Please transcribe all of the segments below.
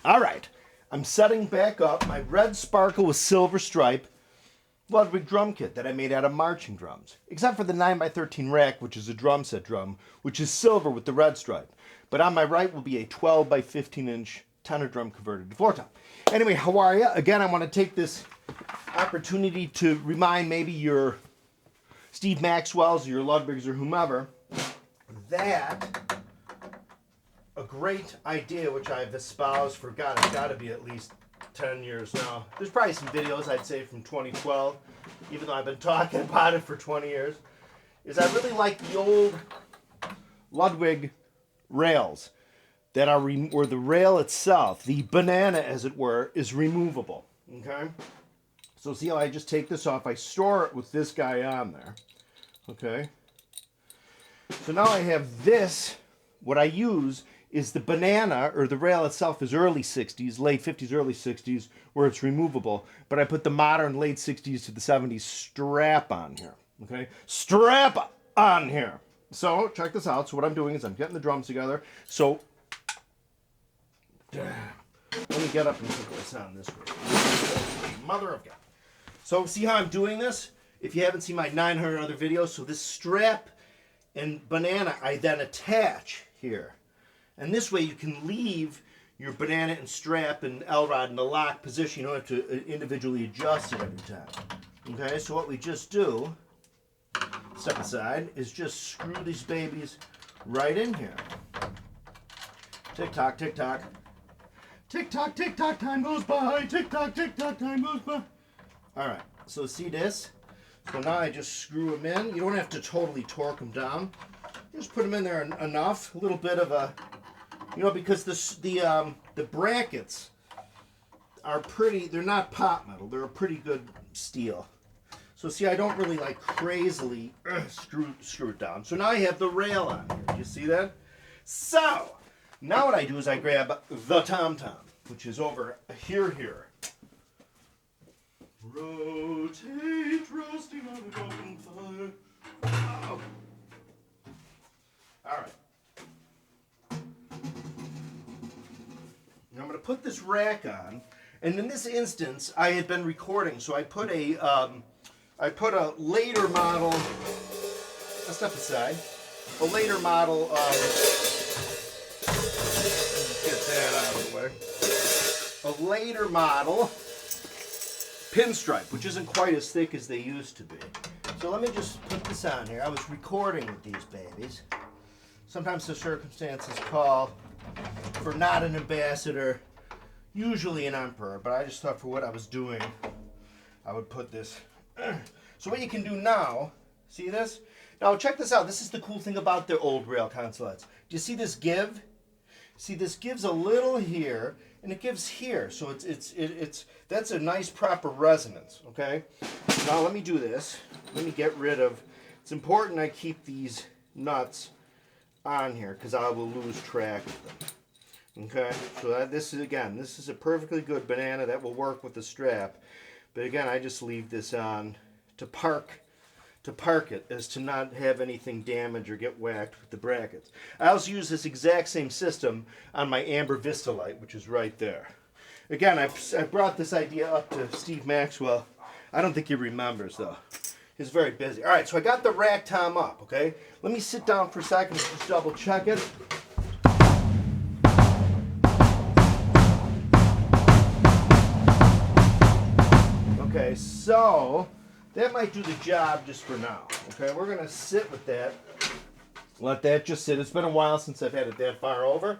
All right, I'm setting back up my red sparkle with silver stripe Ludwig drum kit that I made out of marching drums, except for the 9x13 rack, which is a drum set drum, which is silver with the red stripe. But on my right will be a 12x15 inch tenor drum converted to floor tom. Anyway, how are you? Again, I want to take this opportunity to remind maybe your Steve Maxwell's or your Ludwigs or whomever that a great idea which I've espoused for, God, it's got to be at least 10 years now. There's probably some videos I'd say from 2012, even though I've been talking about it for 20 years, is I really like the old Ludwig rails that are where the rail itself, the banana as it were, is removable. Okay? So see how I just take this off? I store it with this guy on there. Okay? So now I have this. What I use is the banana, or the rail itself is early 60s, late 50s, early 60s, where it's removable. But I put the modern late 60s to the 70s strap on here. Okay? Strap on here. So check this out. So what I'm doing is I'm getting the drums together. So let me get up and put this on this way. Mother of God. So see how I'm doing this? If you haven't seen my 900 other videos, so this strap and banana I then attach here. And this way you can leave your banana and strap and L-rod in the lock position. You don't have to individually adjust it every time. Okay, so what we just do, step aside, is just screw these babies right in here. Tick-tock, tick-tock. Tick-tock, tick-tock, time goes by. Tick-tock, tick-tock, time goes by. All right, so see this? So now I just screw them in. You don't have to totally torque them down. Just put them in there enough, a little bit of a, you know, because the brackets are pretty, they're not pot metal, they're a pretty good steel. So see, I don't really like crazily screw it down. So now I have the rail on here. Do you see that? So, now what I do is I grab the tom-tom, which is over here. Rotate, roasting on a golden fire. Oh. All right. Now I'm going to put this rack on, and in this instance, I had been recording, so I put a later model. Let's step aside. A later model. Get that out of the way. A later model pinstripe, which isn't quite as thick as they used to be. So let me just put this on here. I was recording with these babies. Sometimes the circumstances call for not an ambassador, usually an emperor, but I just thought for what I was doing, I would put this. So what you can do now, see this? Now check this out. This is the cool thing about the old rail consolettes. Do you see this give? See, this gives a little here, and it gives here. So it's that's a nice proper resonance, okay? Now let me do this. Let me get rid of, it's important I keep these nuts on here because I will lose track of them. Okay, so this is a perfectly good banana that will work with the strap. But again, I just leave this on to park it as to not have anything damage or get whacked with the brackets. I also use this exact same system on my Amber Vista light, which is right there. Again, I brought this idea up to Steve Maxwell. I don't think he remembers though. He's very busy. All right, so I got the rack tom up, okay? Let me sit down for a second and just double check it. Okay, so that might do the job just for now. Okay, we're gonna sit with that. Let that just sit. It's been a while since I've had it that far over.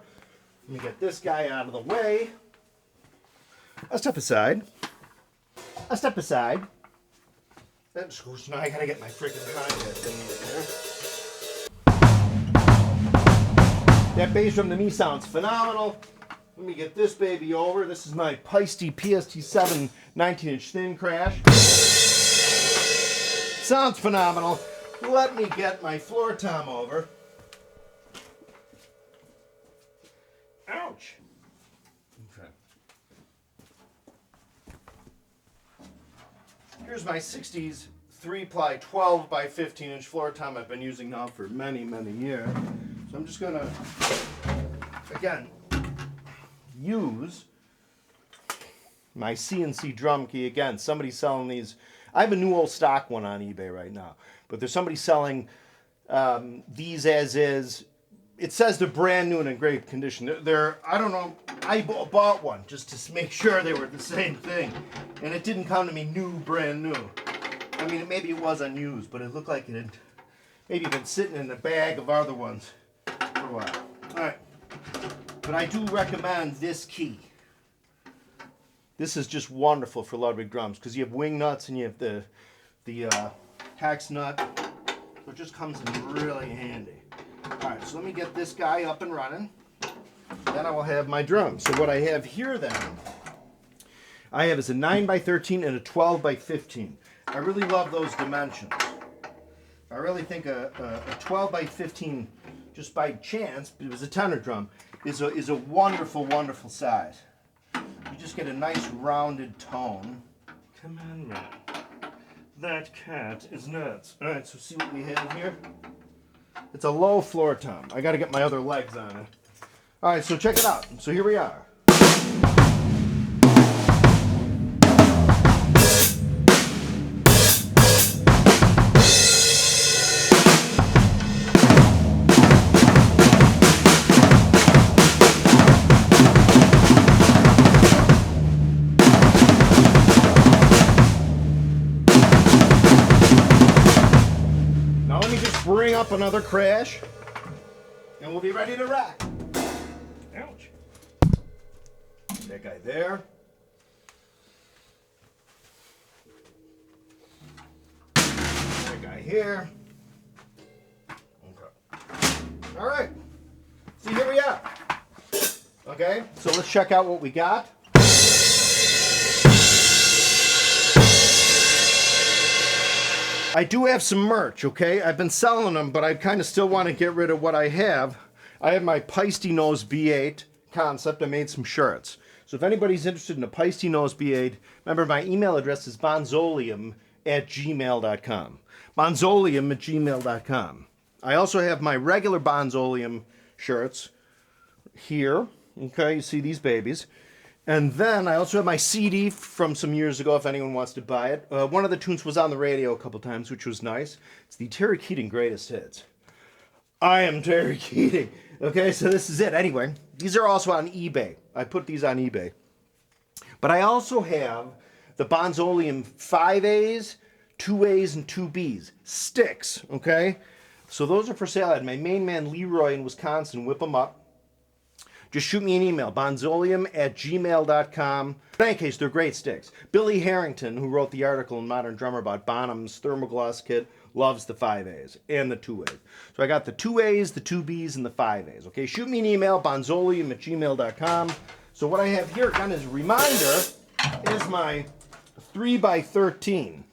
Let me get this guy out of the way. I'll step aside. So now I gotta get my freaking contact thing in there. That bass drum to me sounds phenomenal. Let me get this baby over. This is my Peisty PST7 19-inch thin crash. Sounds phenomenal. Let me get my floor tom over. Ouch. Okay. Here's my 60s 3-ply 12x15-inch floor tom I've been using now for many, many years. So I'm just gonna, again, use my CNC drum key. Again, somebody's selling these. I have a new old stock one on eBay right now, but there's somebody selling these as is. It says they're brand new and in great condition. They're I don't know, I bought one just to make sure they were the same thing, and it didn't come to me new, brand new. I mean, maybe it was unused, but it looked like it had maybe been sitting in a bag of other ones for a while. All right, but I do recommend this key. This is just wonderful for Ludwig drums because you have wing nuts and you have the hex nut, so it just comes in really handy. All right, so let me get this guy up and running. Then I will have my drum. So what I have here then, I have is a 9x13 and a 12x15. I really love those dimensions. I really think a 12x15, just by chance, it was a tenor drum, is a wonderful, wonderful size. You just get a nice rounded tone. Come on, man. That cat is nuts. All right, so see what we have here. It's a low floor tom. I got to get my other legs on it. All right, so check it out. So here we are. Bring up another crash, and we'll be ready to rock. Ouch. That guy there. That guy here. Okay. All right. See, here we are. Okay, so let's check out what we got. I do have some merch, okay? I've been selling them, but I kind of still want to get rid of what I have. I have my Peisty Nose B8 concept. I made some shirts. So if anybody's interested in a Peisty Nose B8, remember my email address is bonzoleum@gmail.com. Bonzoleum@gmail.com. I also have my regular Bonzoleum shirts here. Okay, you see these babies. And then I also have my CD from some years ago if anyone wants to buy it. One of the tunes was on the radio a couple times, which was nice. It's the Terry Keating Greatest Hits. I am Terry Keating. Okay, so this is it. Anyway, these are also on eBay. I put these on eBay. But I also have the Bonzoleum 5As, 2As, and 2Bs. Sticks, okay? So those are for sale. I had my main man Leroy in Wisconsin whip them up. Just shoot me an email, bonzoleum@gmail.com. In any case, they're great sticks. Billy Harrington, who wrote the article in Modern Drummer about Bonham's thermoglass kit, loves the 5As and the 2As. So I got the 2As, the 2Bs, and the 5As. Okay, shoot me an email, bonzoleum@gmail.com. So what I have here, again, as a reminder, is my 3x13.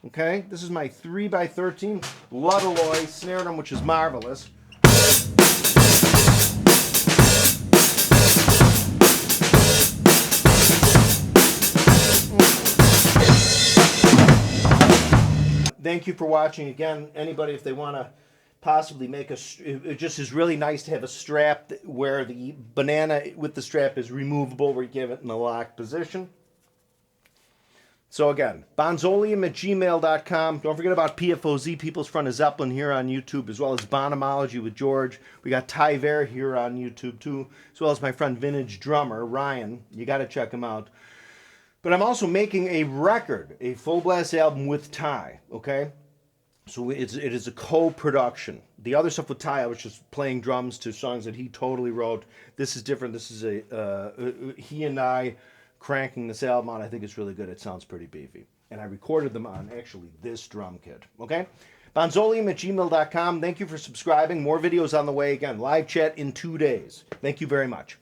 Okay, this is my 3x13 Ludwig snare drum, which is marvelous. Thank you for watching. Again, anybody, if they want to possibly make it just is really nice to have a strap where the banana with the strap is removable, where you give it in the locked position. So again, bonzoleum@gmail.com. Don't forget about PFOZ, People's Front of Zeppelin, here on YouTube, as well as Bonhamology with George. We got Ty Ver here on YouTube too, as well as my friend Vintage Drummer, Ryan. You got to check him out. But I'm also making a record, a full blast album with Ty, okay? So it is a co-production. The other stuff with Ty, I was just playing drums to songs that he totally wrote. This is different. This is he and I cranking this album on. I think it's really good. It sounds pretty beefy. And I recorded them on, actually, this drum kit, okay? bonzoleum@gmail.com. Thank you for subscribing. More videos on the way. Again, live chat in 2 days. Thank you very much.